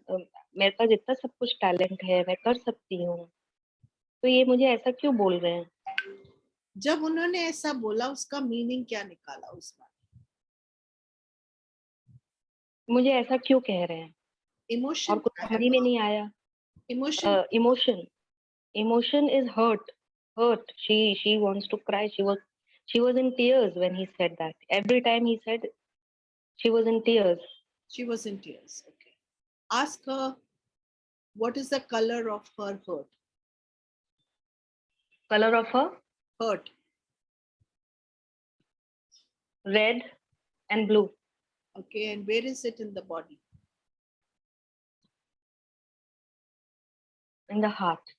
मेरे पास इतना सब कुछ टैलेंट है, मैं कर सकती हूँ, तो ये मुझे ऐसा क्यों बोल रहे हैं? जब उन्होंने ऐसा बोला उसका मीनिंग क्या निकाला उस बात? मुझे ऐसा क्यों कह रहे हैं? इमोशन और कुछ समझ में नहीं आया. Emotion is hurt. She wants to cry. She was in tears when he said that. Every time he said, she was in tears. She was in tears. Okay. Ask her what is the color of her hurt? Color of her? Hurt. Red and blue. Okay, and where is it in the body? In the heart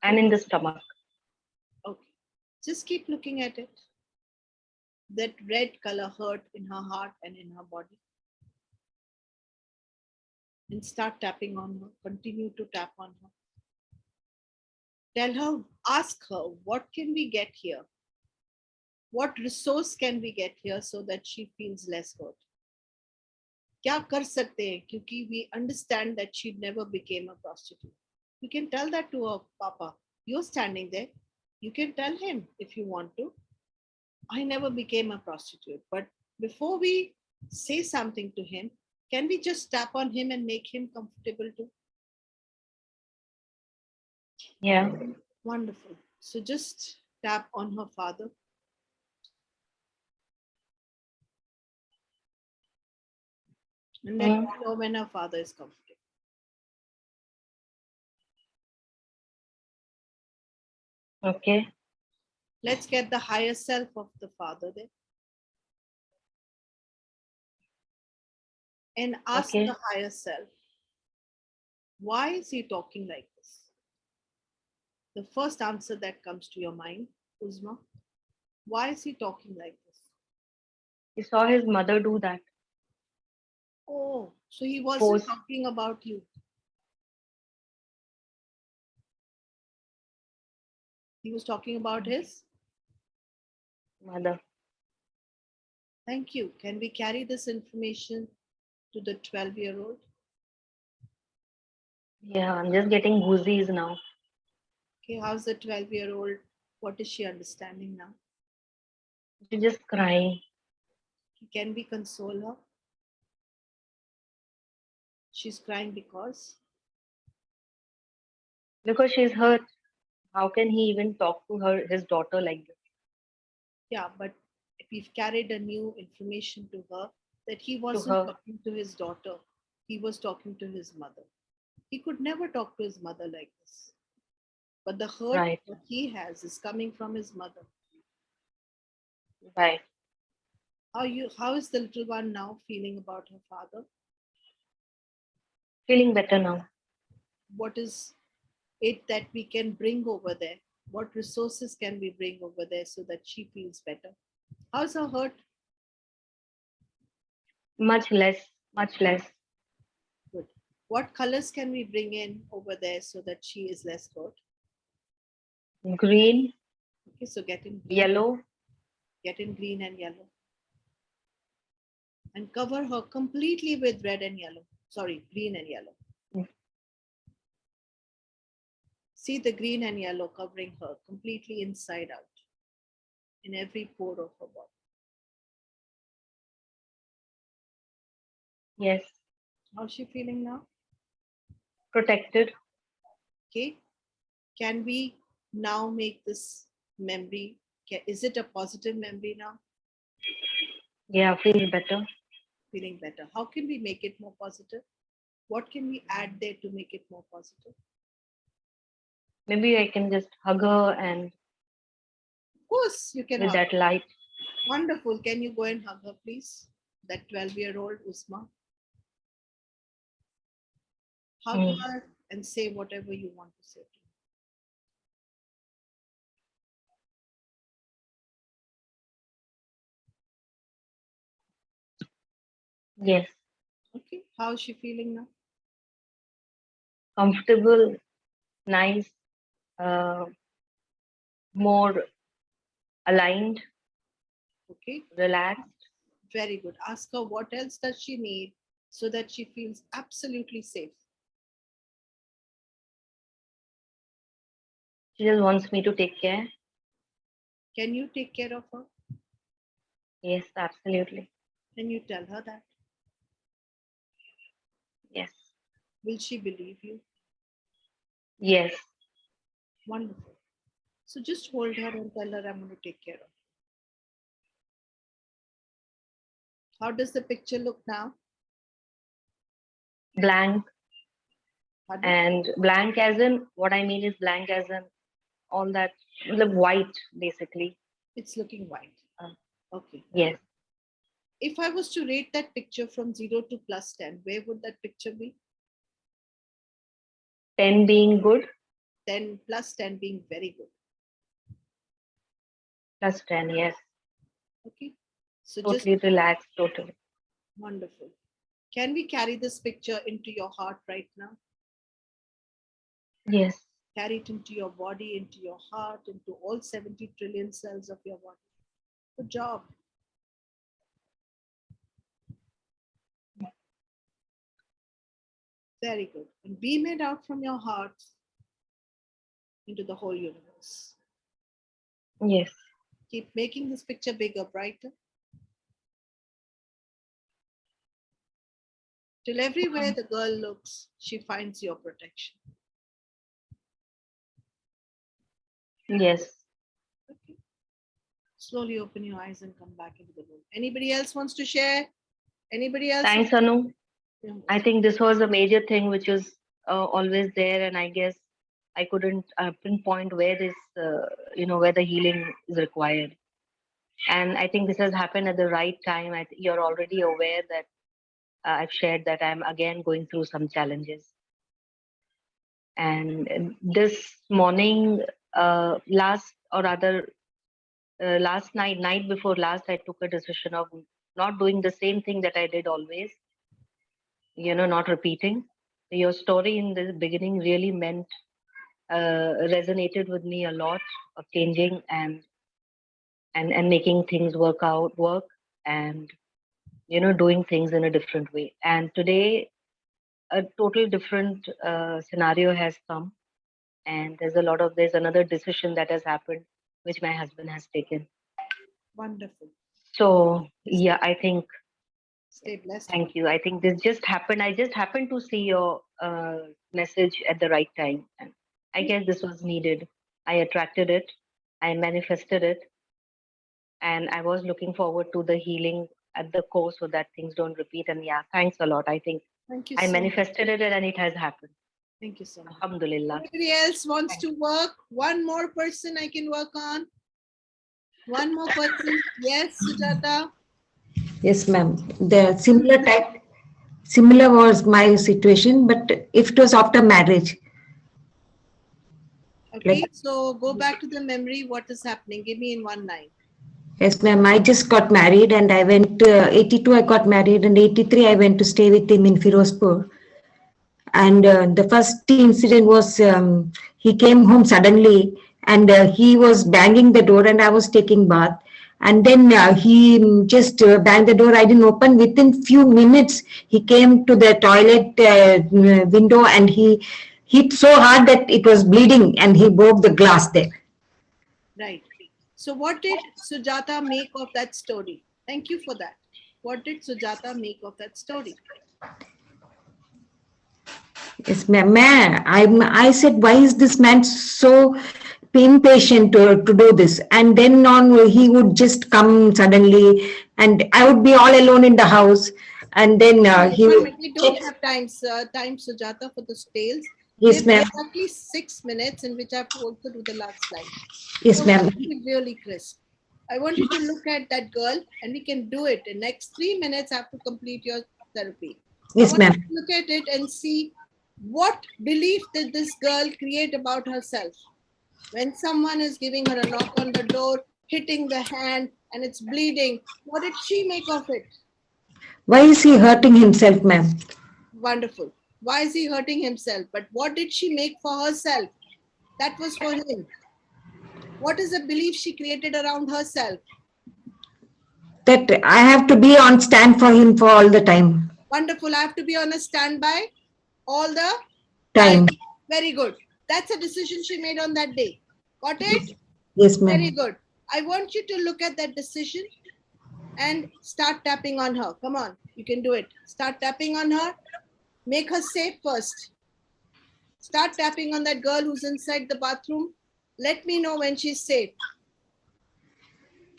and in the stomach. Okay, just keep looking at it. That red color hurt in her heart and in her body. And start tapping on her. Continue to tap on her. Tell her, ask her, what can we get here? What resource can we get here so that she feels less hurt? क्या कर सकते हैं? क्योंकि we understand that she never became a prostitute. You can tell that to her papa. You're standing there. You can tell him if you want to. I never became a prostitute. But before we say something to him, can we just tap on him and make him comfortable too? Yeah. Wonderful. So just tap on her father. And let me know when her father is comfortable. Okay. Let's get the higher self of the father there. and ask Okay. the higher self, why is he talking like this? The first answer that comes to your mind, Uzma, why is he talking like this? He saw his mother do that. Oh, so he wasn't Force. talking about you. He was talking about his. Mother. Thank you. Can we carry this information to the 12-year-old? Yeah, I'm just getting goosies now. Okay, how's the 12-year-old? What is she understanding now? She's just crying. Can we console her? She's crying because. Because she's hurt. How can he even talk to his daughter like this? Yeah, but if we've carried a new information to her that he wasn't her. talking to his daughter, he was talking to his mother. He could never talk to his mother like this. But the hurt Right. that he has is coming from his mother. Right. How is the little one now feeling about her father? Feeling better now. What is it that we can bring over there? What resources can we bring over there so that she feels better? How's her hurt? Much less. Much less. Good. What colors can we bring in over there so that she is less hurt? Green. Okay, so get in green. Yellow. Get in green and yellow. And cover her completely with red and yellow. Sorry, green and yellow. Mm. See the green and yellow covering her completely inside out in every pore of her body. Yes. How's she feeling now? Protected. Okay. Can we now make this memory? Is it a positive memory now? Yeah, feels better. Feeling better. How can we make it more positive? What can we add there to make it more positive? Maybe I can just hug her and Of course, you can with hug that her. light. Wonderful. Can you go and hug her, please? That 12-year-old Usma. Hug Mm. her and say whatever you want to say to her. Yes. Okay. How is she feeling now? Comfortable, nice, more aligned, Okay. relaxed. Very good. Ask her what else does she need so that she feels absolutely safe. She just wants me to take care. Can you take care of her? Yes, absolutely. Can you tell her that? Yes. Will she believe you? Yes. Wonderful. So just hold her and tell her I'm going to take care of her. How does the picture look now? Blank. Pardon? And blank as in, what I mean is blank as in all that, the white basically. It's looking white. Okay. Yes. If I was to rate that picture from 0 to plus 10, where would that picture be? 10 being good. 10 plus 10 being very good. Plus 10, yes. Okay. So Totally just relaxed, totally. wonderful. Can we carry this picture into your heart right now? Yes. Carry it into your body, into your heart, into all 70 trillion cells of your body. Good job. Very good. And beam it out from your heart into the whole universe. Yes. Keep making this picture bigger, brighter. Till everywhere the girl looks, she finds your protection. Yes. Okay. Slowly open your eyes and come back into the room. Anybody else wants to share? Anybody else? Thanks, Anu. Yeah. I think this was a major thing which was always there, and I guess I couldn't pinpoint where this, where the healing is required. And I think this has happened at the right time. You're already aware that I've shared that I'm again going through some challenges. And this morning, last night before last, I took a decision of not doing the same thing that I did always, not repeating. Your story in the beginning really resonated with me a lot, of changing and making things work, and doing things in a different way. And today a total different scenario has come, and there's another decision that has happened, which my husband has taken. Wonderful. So yeah, I think, Stay blessed. thank you. I think this just happened. I just happened to see your message at the right time, and I guess this was needed. I attracted it, I manifested it, and I was looking forward to the healing at the core so that things don't repeat. And yeah, thanks a lot. I think Thank you I so much. manifested it and it has happened. Thank you so much. Alhamdulillah. Anybody else wants to work? One more person I can work on. One more person. Yes, Sujata. Yes, ma'am. The similar was my situation, but if it was after marriage. Okay, so go back to the memory. What is happening? Give me in one line. Yes, ma'am. I just got married and I went, 82 I got married, and 83 I went to stay with him in Firozpur. And the first incident was he came home suddenly and he was banging the door and I was taking bath. And then he just banged the door. I didn't open. Within few minutes, he came to the toilet window and he hit so hard that it was bleeding and he broke the glass there. Right. So what did Sujata make of that story? Thank you for that. What did Sujata make of that story? Yes, ma'am. I said, why is this man so impatient to do this? And then on, he would just come suddenly and I would be all alone in the house. And then he would... We don't have time, Sujata, for the tales. Yes, ma'am. Exactly 6 minutes in which I have to also do the last slide. Yes, So ma'am. be really crisp. I want you to look at that girl and we can do it. In next 3 minutes, I have to complete your therapy. Yes, I want ma'am. you to look at it and see what belief did this girl create about herself. When someone is giving her a knock on the door, hitting the hand and it's bleeding, what did she make of it? Why is he hurting himself, ma'am? Wonderful. Why is he hurting himself? But what did she make for herself? That was for him. What is the belief she created around herself? That I have to be on stand for him for all the time. Wonderful. I have to be on a standby all the Time. Very good. That's a decision she made on that day. Got it? Yes, Very ma'am. good. I want you to look at that decision and start tapping on her. Come on, you can do it. Start tapping on her. Make her safe first. Start tapping on that girl who's inside the bathroom. Let me know when she's safe.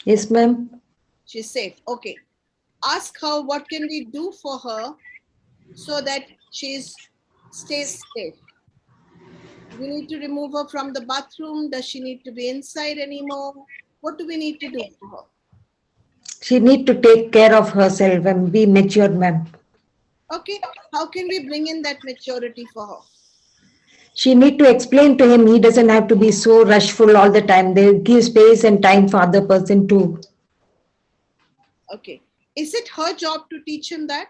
Yes, ma'am. She's safe. Okay. Ask her what can we do for her so that she stays safe. We need to remove her from the bathroom. Does she need to be inside anymore? What do we need to do for her? She need to take care of herself and be mature, ma'am. Okay. How can we bring in that maturity for her? She need to explain to him he doesn't have to be so rushful all the time. They give space and time for other person too. Okay. Is it her job to teach him that?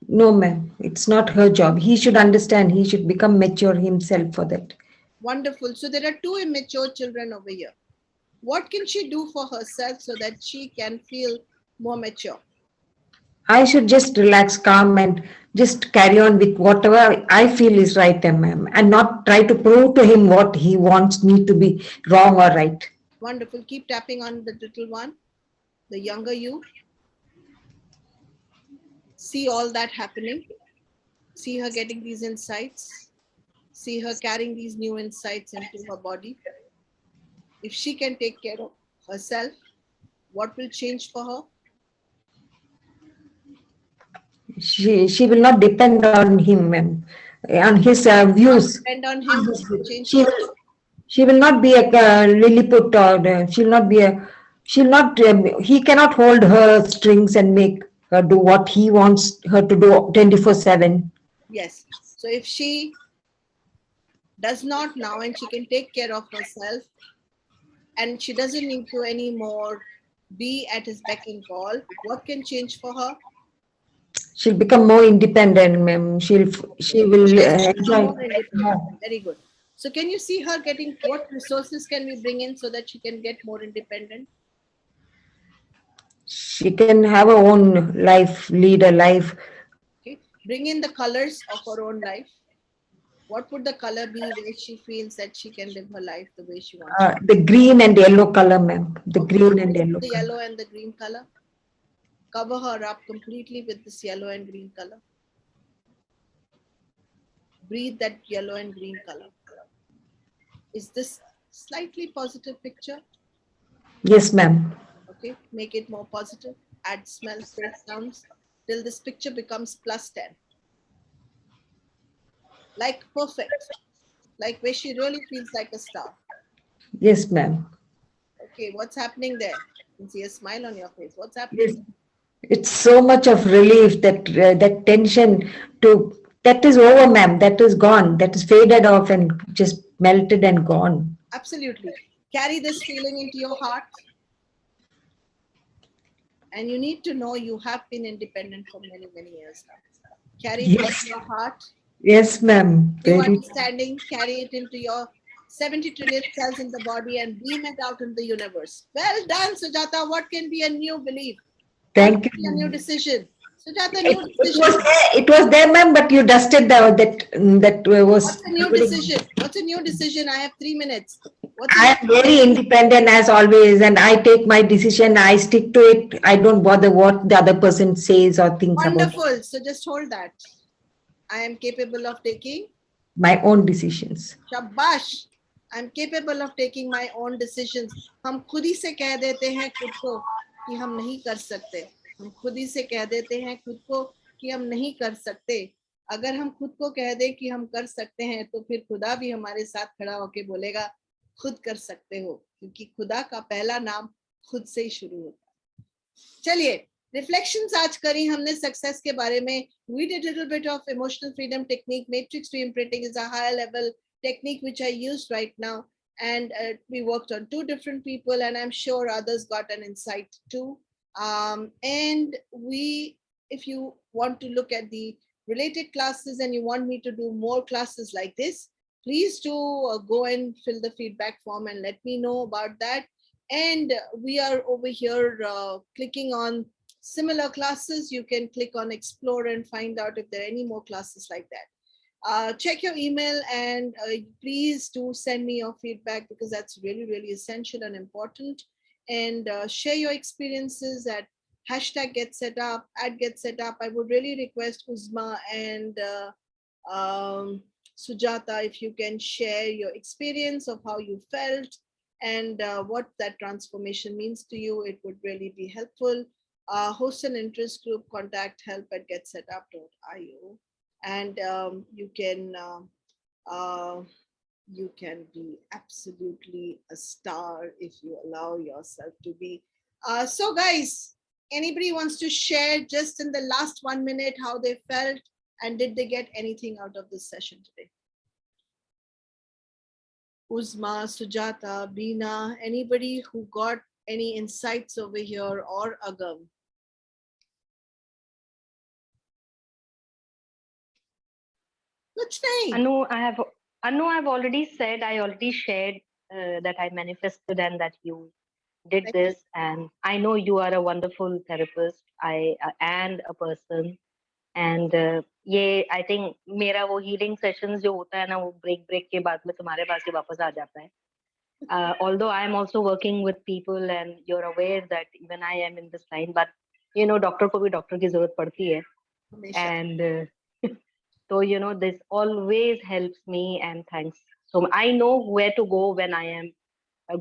No, ma'am. It's not her job. He should understand. He should become mature himself for that. Wonderful. So there are two immature children over here. What can she do for herself so that she can feel more mature? I should just relax, calm, and just carry on with whatever I feel is right, ma'am, and not try to prove to him what he wants me to be wrong or right. Wonderful. Keep tapping on the little one, the younger you. See all that happening. See her getting these insights. See her carrying these new insights into her body. If she can take care of herself, what will change for her? She will not depend on him, ma'am, on his views. Depend on him. Change She will not be a Lilliput, or he cannot hold her strings and make her do what he wants her to do 24/7. Yes. So if she does not now and she can take care of herself and she doesn't need to anymore be at his beck and call, what can change for her? She'll become more independent, ma'am. She will Yes, enjoy more life independent. more. Very good. So can you see her getting, what resources can we bring in so that she can get more independent? She can have her own life, lead a life. Okay. Bring in the colors of her own life. What would the color be where she feels that she can live her life the way she wants to? The green and yellow color, ma'am. The Okay, green and bring yellow the color. yellow and the green color. Cover her up completely with this yellow and green color. Breathe that yellow and green color. Is this slightly positive picture? Yes, ma'am. Okay, make it more positive. Add smells, taste, sounds till this picture becomes +10. Like perfect, like where she really feels like a star. Yes, ma'am. Okay, what's happening there? You can see a smile on your face. What's happening? Yes. It's so much of relief that that tension that is over, ma'am. That is gone. That is faded off and just melted and gone. Absolutely. Carry this feeling into your heart. And you need to know you have been independent for many, many years now. Carry it Yes. into your heart. Yes, ma'am. New Very. understanding, carry it into your 70 trillion cells in the body and beam it out in the universe. Well done, Sujata. What can be a new belief? Thank What can be a new decision? Sujata, new It decision. was there. It was there, ma'am. But you dusted that was. What's a new decision? What's a new decision? I have 3 minutes. What's a I am very independent as always, and I take my decision. I stick to it. I don't bother what the other person says or thinks about Wonderful. So just hold that. I am capable of taking my own decisions. शाबाश, I am capable of taking my own decisions. हम खुद ही से कह देते हैं खुद को कि हम नहीं कर सकते. हम खुद ही से कह देते हैं खुद को कि हम नहीं कर सकते. अगर हम खुद को कह दें कि हम कर सकते हैं तो फिर खुदा भी हमारे साथ खड़ा होके बोलेगा खुद कर सकते हो, क्योंकि खुदा का पहला नाम खुद से ही शुरू होता है. चलिए, रिफ्लेक्शंस आज करी हमने सक्सेस के बारे में. We did a little bit of emotional freedom technique. Matrix re-imprinting is a higher level technique which I use right now, and we worked on 2 different people, and I'm sure others got an insight too. And if you want to look at the related classes and you want me to do more classes like this, please do go and fill the feedback form and let me know about that. And we are over here clicking on similar classes. You can click on explore and find out if there are any more classes like that. Check your email and please do send me your feedback, because that's really, really essential and important. And share your experiences at #GetSetUp, @GetSetUp. I would really request Uzma and Sujata, if you can share your experience of how you felt and what that transformation means to you. It would really be helpful. Host an interest group, contact help@getsetup.io. And you can be absolutely a star if you allow yourself to be. So guys, anybody wants to share just in the last 1 minute how they felt and did they get anything out of this session today? Uzma, Sujata, Beena, anybody who got any insights over here, or Agam? Anu, I've already said, I already shared that I manifested and that you did this. And I know you are a wonderful therapist and a person. And I think मेरा वो healing sessions जो होता है ना, वो break के बाद में तुम्हारे पास ही वापस आ जाता है. Although I am also working with people and you're aware that even I am in this line, but you know, doctor को भी doctor की जरूरत पड़ती है. And so, you know, this always helps me, and thanks. So I know where to go when I am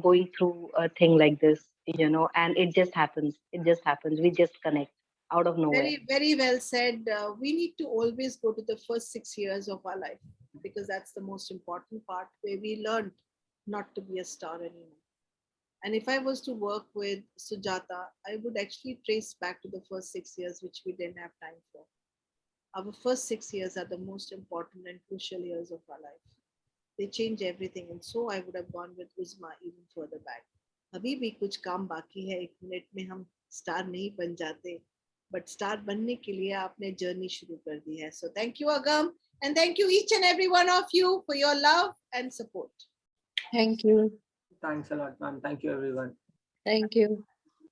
going through a thing like this, you know, and it just happens. It just happens. We just connect out of nowhere. Very, very well said. We need to always go to the first 6 years of our life, because that's the most important part, where we learned not to be a star anymore. And if I was to work with Sujata, I would actually trace back to the first 6 years, which we didn't have time for. Our first 6 years are the most important and crucial years of our life. They change everything. And so I would have gone with Uzma even further back. अभी भी कुछ काम बाकी है, 1 minute में हम star नहीं बन जाते, but स्टार बनने के लिए आपने जर्नी शुरू कर दी है. So thank you, Agam, and thank you each and every one of you for your love and support. Thank you. Thanks a lot, ma'am. Thank you, everyone. Thank you.